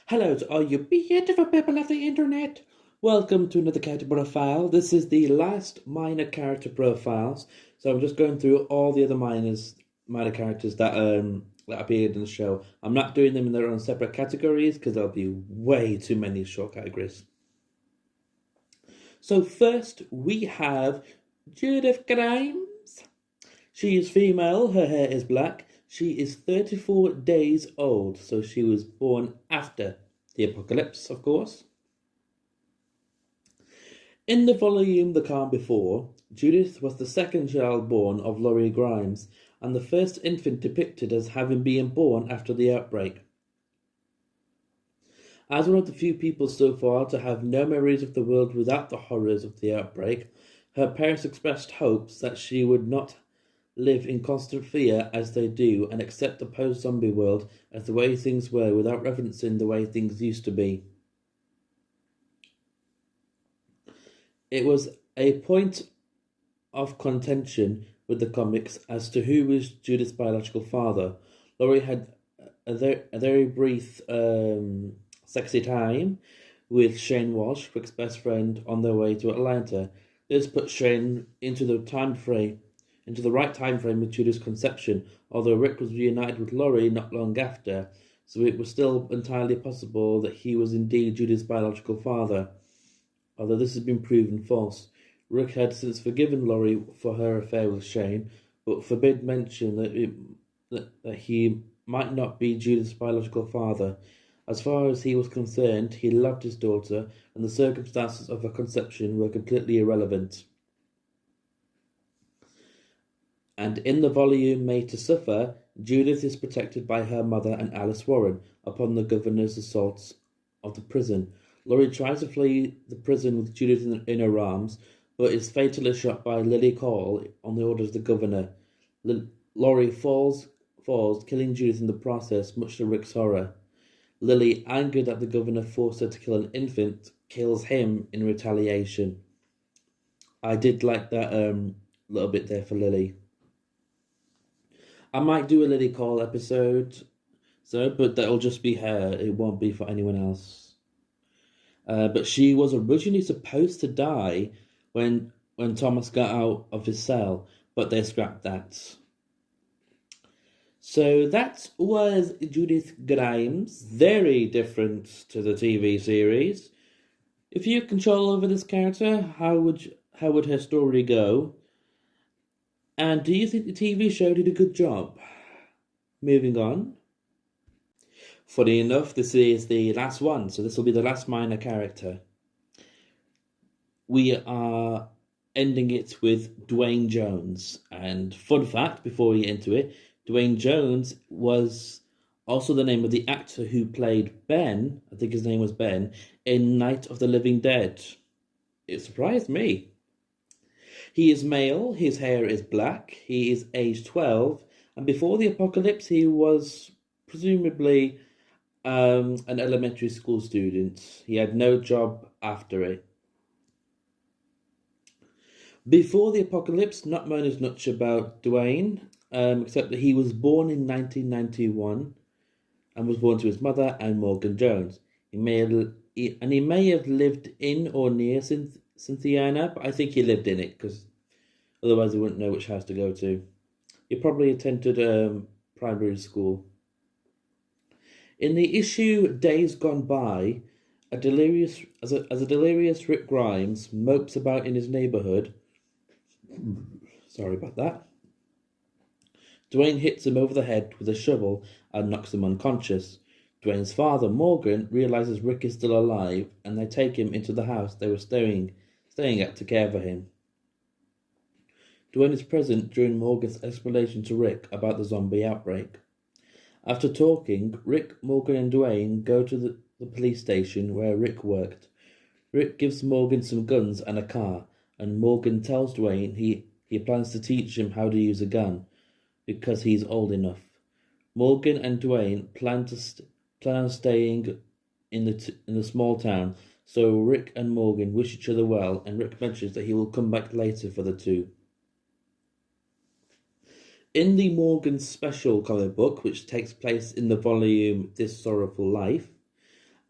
Hello to all you beautiful people of the internet. Welcome to another character profile. This is the last minor character profiles. So I'm just going through all the other minor characters that appeared in the show. I'm not doing them in their own separate categories because there'll be way too many short categories. So first we have Judith Grimes. She is female, her hair is black. She is 34 days old, so she was born after the apocalypse, of course. In the volume The Calm Before, Judith was the second child born of Laurie Grimes and the first infant depicted as having been born after the outbreak. As one of the few people so far to have no memories of the world without the horrors of the outbreak, her parents expressed hopes that she would not live in constant fear as they do and accept the post-zombie world as the way things were without reverencing the way things used to be. It was a point of contention with the comics as to who was Judith's biological father. Laurie had a very brief sexy time with Shane Walsh, Rick's best friend, on their way to Atlanta. This put Shane into the right time frame with Judith's conception, although Rick was reunited with Laurie not long after, so it was still entirely possible that he was indeed Judith's biological father, although this has been proven false. Rick had since forgiven Laurie for her affair with Shane, but forbid mention that he might not be Judith's biological father. As far as he was concerned, he loved his daughter, and the circumstances of her conception were completely irrelevant. And in the volume Made to Suffer, Judith is protected by her mother and Alice Warren upon the governor's assaults of the prison. Laurie tries to flee the prison with Judith in her arms, but is fatally shot by Lily Cole on the orders of the governor. Laurie falls, killing Judith in the process, much to Rick's horror. Lily, angered that the governor forced her to kill an infant, kills him in retaliation. I did like that little bit there for Lily. I might do a Lily Cole episode, but that'll just be her. It won't be for anyone else. But she was originally supposed to die when Thomas got out of his cell, but they scrapped that. So that was Judith Grimes. Very different to the TV series. If you had control over this character, how would her story go? And do you think the TV show did a good job? Moving on. Funny enough, this is the last one, so this will be the last minor character. We are ending it with Dwayne Jones. And fun fact, before we get into it, Dwayne Jones was also the name of the actor who played Ben, I think his name was Ben, in Night of the Living Dead. It surprised me. He is male, his hair is black, he is age 12, and before the apocalypse he was presumably an elementary school student. He had no job after it. Before the apocalypse, not much much about Dwayne, except that he was born in 1991 and was born to his mother and Morgan Jones. He may have lived in or near Cynthiana, but I think he lived in it because otherwise he wouldn't know which house to go to. He probably attended primary school. In the issue Days Gone By, a delirious Rick Grimes mopes about in his neighborhood. Sorry about that. Dwayne hits him over the head with a shovel and knocks him unconscious. Dwayne's father, Morgan, realizes Rick is still alive, and they take him into the house they were staying at to care for him. Dwayne is present during Morgan's explanation to Rick about the zombie outbreak. After talking, Rick, Morgan, and Dwayne go to the police station where Rick worked. Rick gives Morgan some guns and a car, and Morgan tells Dwayne he plans to teach him how to use a gun because he's old enough. Morgan and Dwayne plan on staying in the small town, so Rick and Morgan wish each other well, and Rick mentions that he will come back later for the two. In the Morgan special comic book, which takes place in the volume This Sorrowful Life,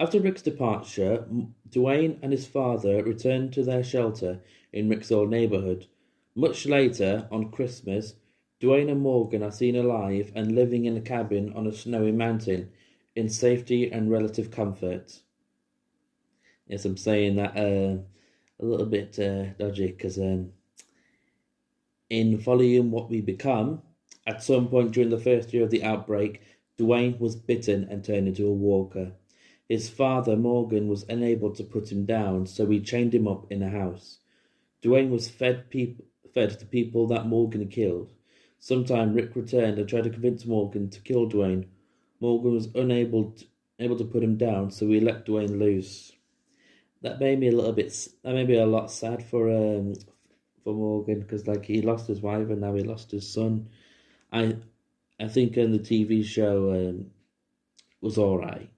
After Rick's departure, Dwayne and his father return to their shelter in Rick's old neighborhood. Much later, on Christmas, Dwayne and Morgan are seen alive and living in a cabin on a snowy mountain in safety and relative comfort. Yes, I'm saying that a little bit dodgy because in Volume What We Become, at some point during the first year of the outbreak, Dwayne was bitten and turned into a walker. His father, Morgan, was unable to put him down, so he chained him up in a house. Dwayne was fed to people that Morgan killed. Sometime Rick returned and tried to convince Morgan to kill Dwayne. Morgan was able to put him down, so he let Dwayne loose. That made me a lot sad for Morgan because like he lost his wife and now he lost his son. I think in the TV show was alright.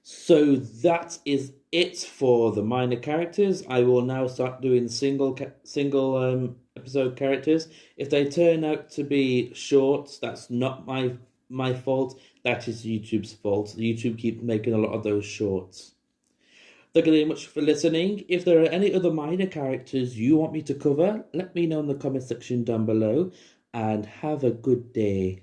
So that is it for the minor characters. I will now start doing single episode characters. If they turn out to be shorts, that's not my fault. That is YouTube's fault. YouTube keeps making a lot of those shorts. Thank you very much for listening. If there are any other minor characters you want me to cover, let me know in the comment section down below. And have a good day.